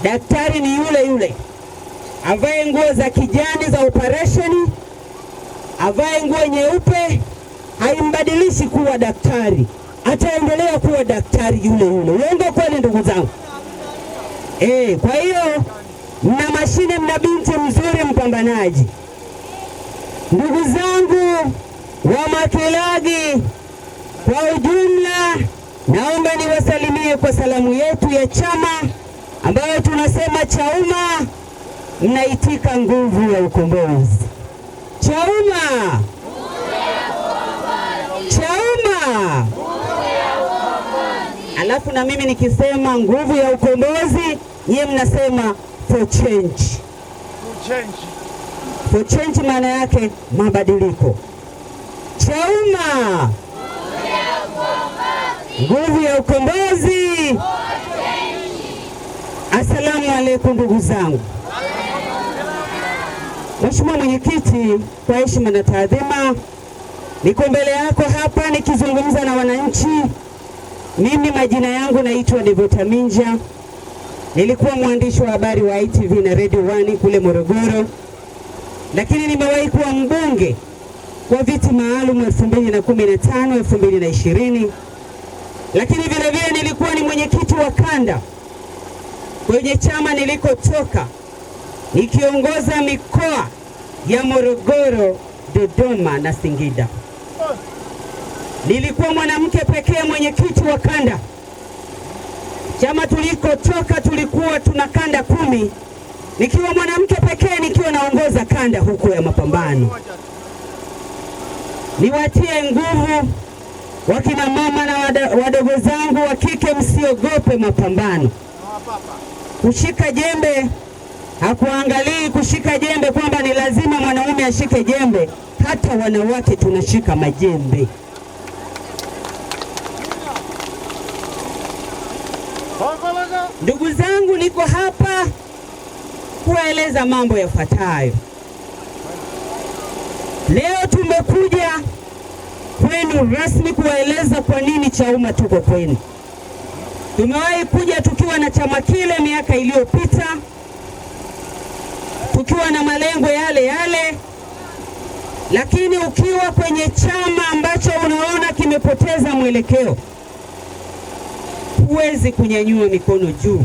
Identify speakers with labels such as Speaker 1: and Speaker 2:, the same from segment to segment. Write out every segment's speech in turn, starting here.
Speaker 1: daktari ni yule yule, avae nguo za kijani za operation, avae nguo nyeupe, haimbadilishi kuwa daktari, ataendelea kuwa daktari yule yule. Uongo kweli ndugu zangu? Kwa hiyo mna mashine, mna binti mzuri mpambanaji. Ndugu zangu wa Makilagi kwa ujumla, naomba niwasalimie kwa salamu yetu ya chama ambayo tunasema Chauma. Mnaitika nguvu ya ukombozi. Chauma, Chauma. Alafu na mimi nikisema nguvu ya ukombozi, nyie mnasema for change. For change maana yake mabadiliko. Chauma, nguvu ya ukombozi. Asalamu alaykum ndugu zangu. Mheshimiwa Mwenyekiti, kwa heshima na taadhima, niko mbele yako hapa nikizungumza na wananchi. Mimi majina yangu naitwa Devota Minja. Nilikuwa mwandishi wa habari wa ITV na Radio 1 kule Morogoro, lakini nimewahi kuwa mbunge kwa viti maalum 2015 2020, lakini vile vile nilikuwa ni mwenyekiti wa kanda kwenye chama nilikotoka, nikiongoza mikoa ya Morogoro, Dodoma na Singida. Nilikuwa mwanamke pekee mwenyekiti wa kanda. Chama tulikotoka tulikuwa tuna kanda 10, nikiwa mwanamke pekee nikiwa naongoza kanda huko ya mapambano. Niwatie nguvu wakina mama na wadogo zangu wa kike, msiogope mapambano. Kushika jembe hakuangalii kushika jembe kwamba ni lazima mwanaume ashike jembe, hata wanawake tunashika majembe. Ndugu zangu, niko hapa kuwaeleza mambo yafuatayo. Leo tumekuja kwenu rasmi kuwaeleza kwa nini Chauma tuko kwenu. Tumewahi kuja tukiwa na chama kile miaka iliyopita, tukiwa na malengo yale yale, lakini ukiwa kwenye chama ambacho unaona kimepoteza mwelekeo, huwezi kunyanyua mikono juu.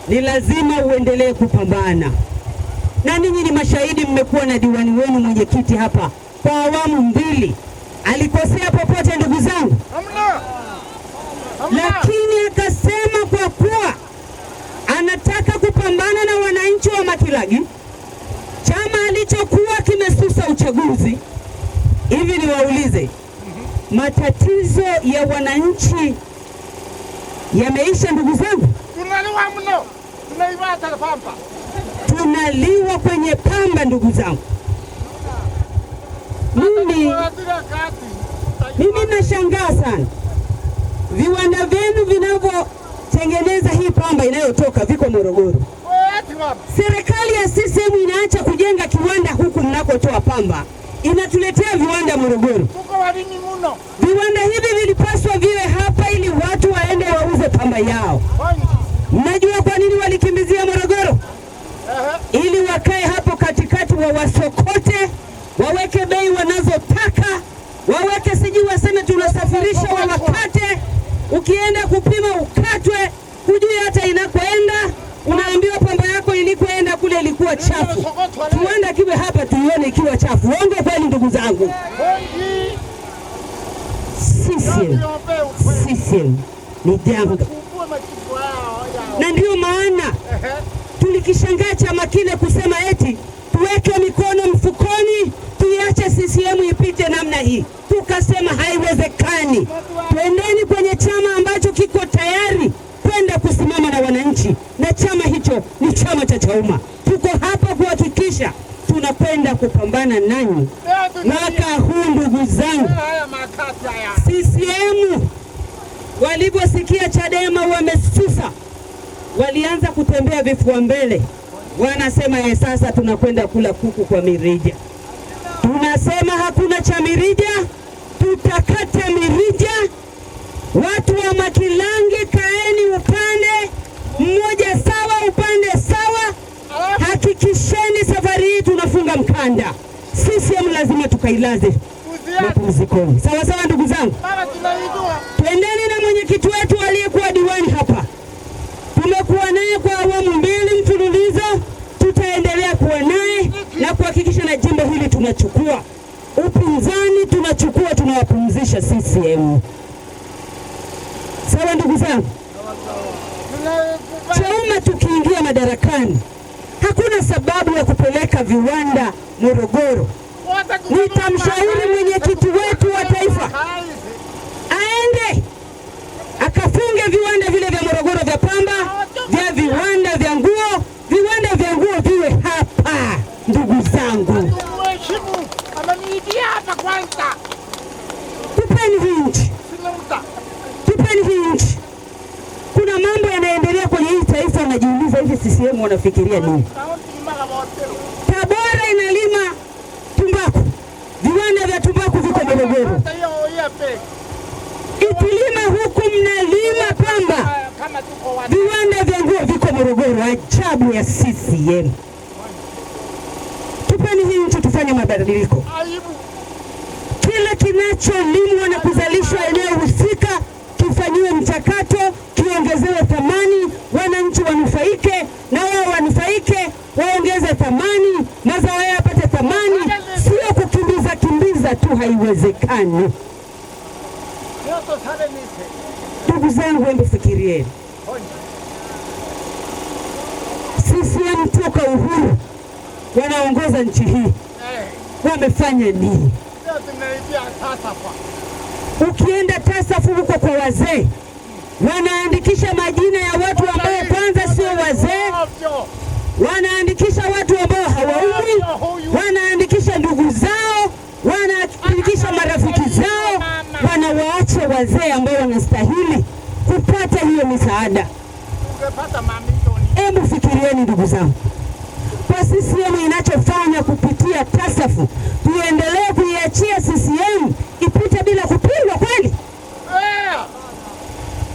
Speaker 1: Ni lazima uendelee kupambana. Na ninyi ni mashahidi, mmekuwa na diwani wenu mwenyekiti hapa kwa awamu 2. Alikosea popote ndugu zangu? Hamna. Lakini akasema kwa kuwa anataka kupambana na wananchi wa Makilagi, chama alichokuwa kimesusa uchaguzi. Hivi niwaulize, matatizo ya wananchi yameisha ndugu zangu?
Speaker 2: Tunaliwa mno. Tunaiwata pamba.
Speaker 1: Tunaliwa kwenye pamba ndugu zangu. Mimi nashangaa sana. Viwanda vyenu vinavyotengeneza hii pamba inayotoka viko Morogoro. Serikali ya CCM inaacha kujenga kiwanda huku mnakotoa pamba, inatuletea viwanda Morogoro. Viwanda hivi vilipaswa viwe hapa ili watu waende wauze pamba yao. Mnajua kwa nini walikimbizia Morogoro? Ili wakae hapo katikati, wawasokote, waweke bei wanazotaka, waweke sijui waseme tunasafirisha, wawakate. Ukienda kupima ukatwe, hujui hata inakoenda. Unaambiwa pamba yako ilikoenda kule ilikuwa chafu. Kiwanda kiwe hapa tuione ikiwa chafu. Uongo kweli ndugu zangu? CCM ni janga. Na ndio maana tulikishangaa chama kile kusema eti tuweke mikono mfukoni tuiache CCM ipite namna hii. Tukasema haiwezekani. Twendeni kwenye chama ambacho kiko tayari kwenda kusimama na wananchi, na chama hicho ni chama cha Chauma. Tuko hapa kuhakikisha tunakwenda kupambana nanyi mwaka huu ndugu zangu. CCM waliposikia Chadema wamesusa, walianza kutembea vifua mbele. Wanasema sasa tunakwenda kula kuku kwa mirija. Tunasema hakuna cha mirija, tutakata mirija. Watu wa Makilangi, kaeni upande mmoja sawa, upande tukailaze mapumzikoni. Sawa sawa, ndugu zangu, twendeni na mwenyekiti wetu aliyekuwa diwani hapa. Tumekuwa naye kwa awamu 2 mfululizo, tutaendelea kuwa naye na kuhakikisha na jimbo hili tunachukua. Upinzani tunachukua, tunawapumzisha CCM. Sawa ndugu zangu, Chauma tukiingia madarakani hakuna sababu ya kupeleka viwanda Morogoro. Nitamshauri mwenyekiti wetu wa taifa aende akafunge viwanda vile vya Morogoro vya pamba, vya viwanda vya nguo. Viwanda vya nguo viwe hapa ndugu zangu. Tupeni hii nchi, tupeni hii nchi. Kuna mambo yanaendelea kwenye hii taifa, unajiuliza hivi CCM wanafikiria nini? Tabora inalima tumbaku, viwanda vya tumbaku viko Morogoro. Ikilima huku mnalima pamba, viwanda vya nguo viko Morogoro. Ajabu ya CCM. Tupeni hii nchi, tufanye mabadiliko. Kila kinacholimwa na kuzalishwa eneo husika kifanyiwe mchakato, kiongezewe thamani, wananchi wanufaike na wao wanufaike, waongeze thamani, mazao yao yapate thamani, sio kukimbiza tu, haiwezekani. Ndugu zangu, hebu fikirieni, CCM toka uhuru wanaongoza nchi hii, wamefanya nini? Ukienda TASAF huko kwa wazee, wanaandikisha majina ya watu ambao kwanza sio wazee, wanaandikisha watu ambao hawaumwi, wanaandikisha ndugu zao, wanaandikisha marafiki zao, wanawaacha wazee ambao wanastahili kupata hiyo misaada. Hebu fikirieni ndugu zangu, kwa CCM inachofanya kupitia TASAF, tuendelee kuiachia CCM ipite bila kupingwa kweli?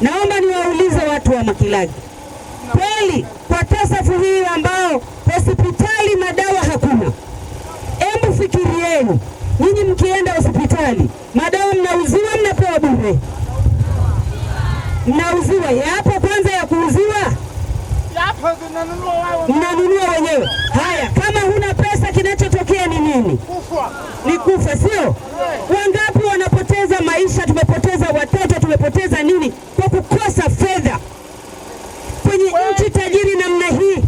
Speaker 1: Naomba niwaulize watu wa Makilagi, kweli kwa TASAF hii ambao hospitali madawa hakuna, hebu fikirieni, nyinyi mkienda hospitali madawa mnauziwa, mnapewa bure? Mnauziwa? Yapo kwanza ya kuuziwa? Mnanunua wenyewe. Haya, kama huna pesa kinachotokea ni nini? Ni kufa, sio? Wangapi wanapoteza maisha? Tumepoteza watoto, tumepoteza nini kwa kukosa fedha? Kwenye nchi tajiri namna hii,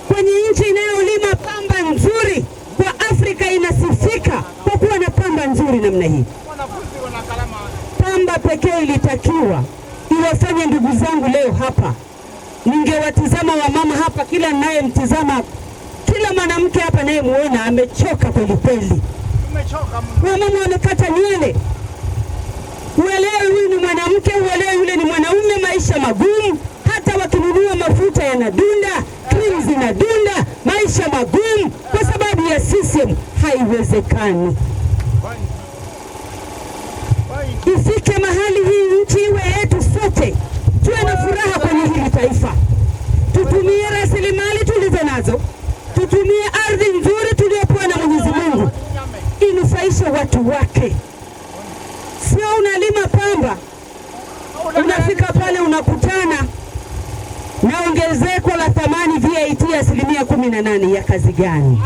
Speaker 1: kwenye nchi inayolima pamba nzuri, kwa Afrika inasifika kwa kuwa na pamba nzuri namna hii. Pamba pekee ilitakiwa iwafanye ndugu zangu leo hapa. Ningewatizama wamama hapa, kila ninayemtizama, kila mwanamke hapa naye muona amechoka kweli kweli. Wamama wamekata nywele. Uelewe huyu ni mwanamke, uelewe yule ni mwanaume. Maisha magumu, hata wakinunua mafuta yanadunda, krimu zinadunda, maisha magumu kwa sababu ya CCM. Haiwezekani. Ifike mahali hii nchi iwe yetu sote, tuwe na furaha kwenye hili taifa. Tutumie rasilimali tulizo nazo, tutumie ardhi nzuri tuliyopewa na Mwenyezi Mungu inufaishe watu wake. Sio unalima pamba, unafika pale unakutana na ongezeko la thamani VAT ya 18%. Ya kazi gani?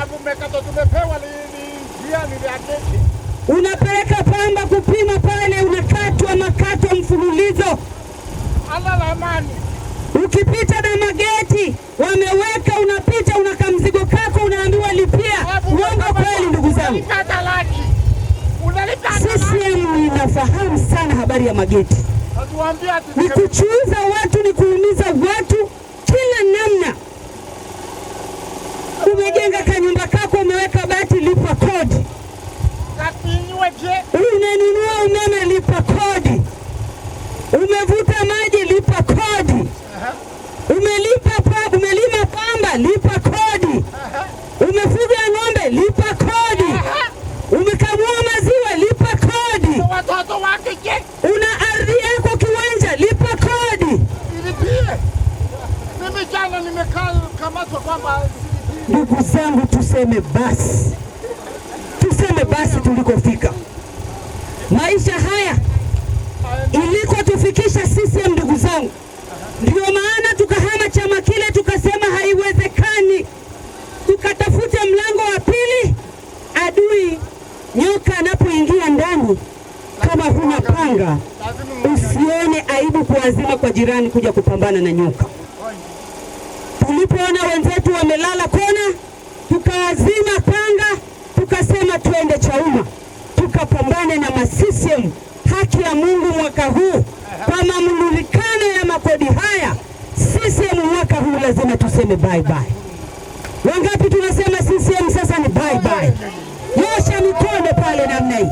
Speaker 1: Unapeleka pamba kupima pale, unakatwa makato mfululizo. Ukipita na mageti wameweka, unapita unaka mzigo kako, unaambiwa lipia. Uongo kweli ndugu zangu? CCM inafahamu sana habari ya mageti. Ni kuchuuza watu, ni kuumiza watu kila namna. Umejenga kanyumba kako, umeweka bati, lipa kodi. Unanunua umeme, lipa kodi. Umevuta maji, lipa kodi. Umelima pamba, lipa kodi. Umefuga ng'ombe, lipa kodi. Umekamua maziwa, lipa kodi. Una ardhi yako kiwanja, lipa kodi. Ndugu zangu, tuseme basi, tuseme basi tulikofika. Maisha haya ilikotufikisha CCM, ndugu zangu, ndio maana tukahama chama kile, tukasema haiwezekani, tukatafute mlango wa pili. Adui nyoka anapoingia ndani, kama huna panga, usione aibu kuazima kwa jirani kuja kupambana na nyoka. Tulipoona wenzetu wamelala kona, tukaazima panga, tukasema twende Chauma tukapambane na CCM. Haki ya Mungu mwaka huu kwa mamlulikano ya makodi haya, CCM mwaka huu lazima tuseme bye bye. Wangapi tunasema CCM sasa ni bye bye? Nyosha mikono pale namna hii.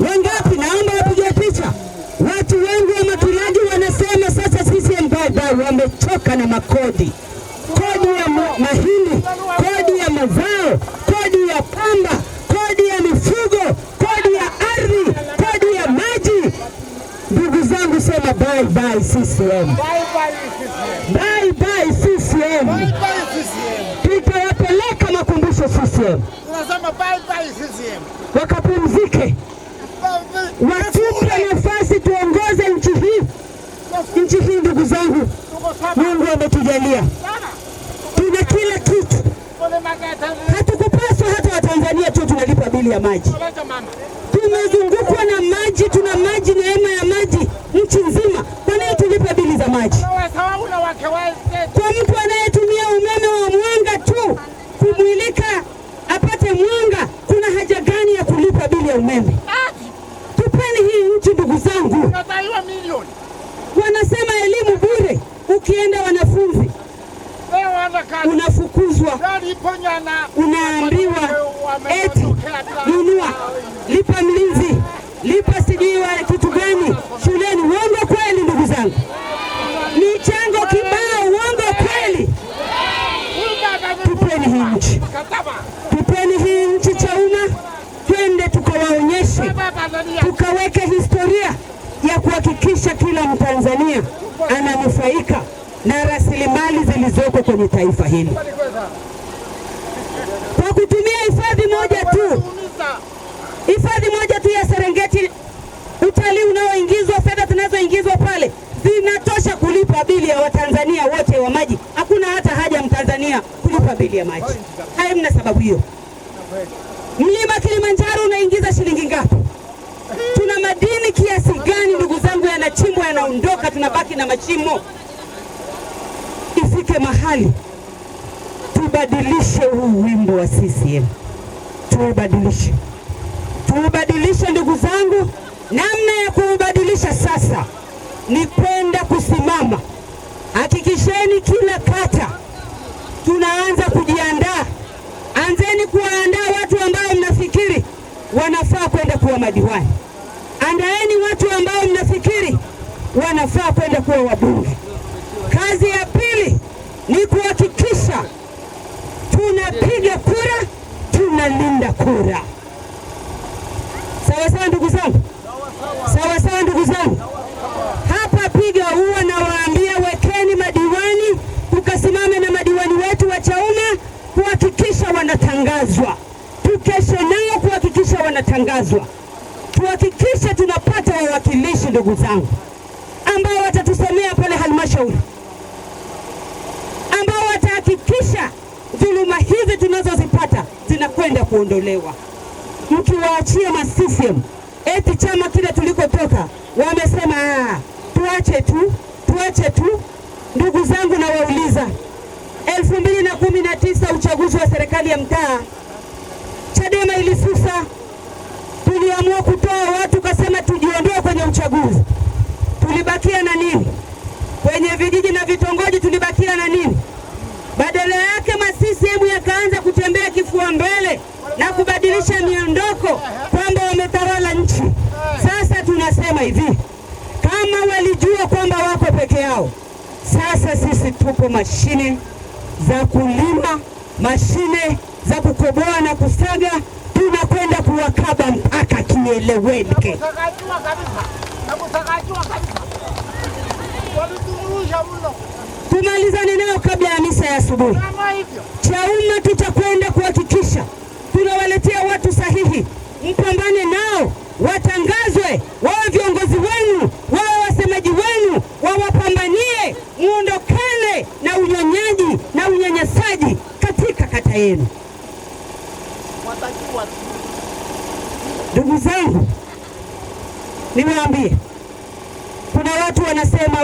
Speaker 1: Wangapi? Naomba wapige picha. Watu wengi wa Makilaji wanasema sasa CCM bye bye, wamechoka na makodi. Kodi ya mahindi, kodi ya mazao, kodi ya pamba, kodi ya mifugo, kodi ya ardhi, kodi ya maji. Ndugu zangu, sema bye bye CCM. Bye bye CCM. Tutawapeleka makumbusho CCM.
Speaker 2: Tunasema bye bye CCM.
Speaker 1: Wakapumzike. Watupe nafasi tuongoze nchi hii. Nchi hii ndugu zangu, Mungu ametujalia. Tuna kila kitu. Hatukupaswa hata Watanzania tu tunalipa bili ya maji. Tumezungukwa na maji, tuna maji, neema ya maji nchi nzima. Kwa nini tulipe bili za maji? Kwa mtu anayetumia umeme wa mwanga tu kumwilika apate mwanga, kuna haja gani ya kulipa bili ya umeme? Tupeni hii nchi ndugu zangu. Wanasema elimu bure, ukienda wanafunzi unafukuzwa, unaambiwa eti nunua, lipa mlinzi, lipa sijui wa kitu gani shuleni. Uongo kweli ndugu zangu? Michango kibao, uongo kweli? Tupeni hii nchi, tupeni hii nchi Chauma, twende tukawaonyeshe, tukaweke historia ya kuhakikisha kila Mtanzania ananufaika na rasilimali zilizoko kwenye taifa hili. Kwa kutumia hifadhi moja tu ya Serengeti, utalii unaoingizwa, fedha zinazoingizwa pale zinatosha kulipa bili ya Watanzania wote wa maji. Hakuna hata haja Mtanzania kulipa bili ya maji. Haimna sababu hiyo. Mlima Kilimanjaro unaingiza shilingi ngapi? Tuna madini kiasi gani ndugu zangu, yanachimbwa yanaondoka, tunabaki na mashimo. Ifike mahali tubadilishe huu wimbo wa CCM, tuubadilishe ndugu zangu. Namna ya kuubadilisha sasa ni kwenda kusimama. Hakikisheni kila kata tunaanza kujiandaa. Anzeni kuwaandaa watu ambao mnafikiri wanafaa kwenda kuwa madiwani. Andaeni watu ambao mnafikiri wanafaa kwenda kuwa wabunge. Kazi ya pili ni kuhakikisha tunapiga kura, tunalinda kura. Sawa sawa ndugu zangu? Sawa sawa ndugu zangu? Hapa piga huwa na waambia, wekeni madiwani, tukasimame na madiwani wetu wa Chauma kuhakikisha wanatangazwa. Tukeshe nao kuhakikisha wanatangazwa. Tuhakikishe tunapata wawakilishi ndugu zangu, ambao watatusemea pale halmashauri, ambao watahakikisha dhuluma hizi tunazozipata zinakwenda kuondolewa. Mkiwaachia CCM eti chama kile tulikotoka wamesema tuache tu. Ndugu zangu, na wauliza 2019 uchaguzi wa serikali ya mtaa, Chadema ilisusa. Tuliamua kutoa watu, kasema tujiondoe kwenye uchaguzi. Tulibakia na nini? Kwenye vijiji na vitongoji tulibakia na nini? Badala yake CCM yakaanza kutembea kifua mbele na kubadilisha miondoko kwamba wametawala nchi. Sasa tunasema hivi, kama walijua kwamba wako peke yao, sasa sisi tupo mashine za kulima, mashine za kukoboa na kusaga, tunakwenda kuwakaba mpaka kieleweke. Tumalizane nao kabla ya misa ya asubuhi. Chauma tutakwenda kuhakikisha tunawaletea watu sahihi. mpambane nao, watangazwe, wawe viongozi wenu, wawe wasemaji wenu, wawapambanie, muondokane na unyonyaji na unyanyasaji katika kata yenu. Ndugu zangu, niwaambie, kuna watu wanasema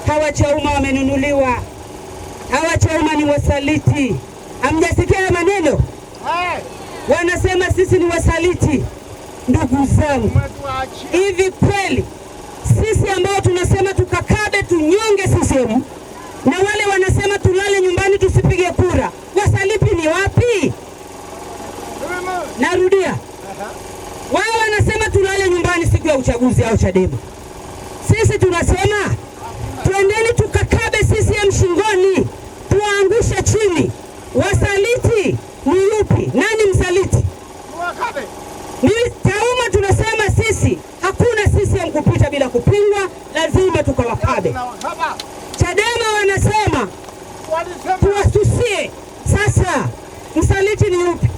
Speaker 1: hawa Chauma wamenunuliwa, hawa Chauma ni wasaliti. Hamjasikia maneno? Wanasema sisi ni wasaliti. Ndugu zangu, hivi kweli sisi ambao tunasema tukakabe tunyonge CCM na wale wanasema tulale nyumbani tusipige kura, wasaliti ni wapi? Narudia, wao wanasema tulale nyumbani siku ya uchaguzi au Chadema. Sisi tunasema twendeni tukakabe CCM shingoni, tuwaangushe chini. Wasaliti ni yupi? Nani msaliti? Ni Chauma. Tunasema sisi hakuna CCM kupita bila kupingwa, lazima tukawakabe. Chadema wanasema tuwasusie. Sasa msaliti ni yupi?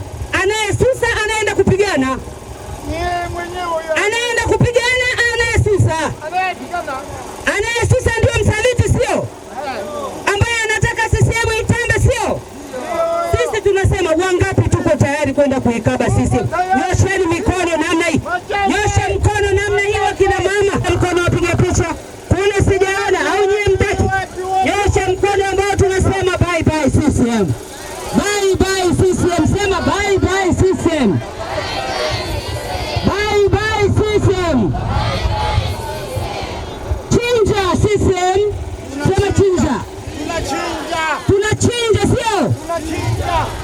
Speaker 1: Anayesusa anaenda kupigana, anaenda kupigana, anayesusa, anayesusa ndio msaliti, sio ambaye anataka CCM itambe, sio? Sisi tunasema wangapi tuko tayari kwenda kuikaba CCM? Nyosheni mikono namna hii, nyosha mkono namna hii, wakina mama, mkono wapiga picha kule, sijaona au nyie mtaki? Nyosha mkono ambao tunasema bye bye CCM, bye bye CCM, sema bye bye CCM, bye bye CCM, chinja CCM, sema chinja, tunachinja, sio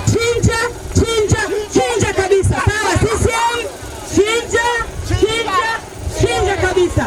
Speaker 1: chinja, chinja, chinja kabisa. Sawa CCM, chinja, chinja, chinja kabisa.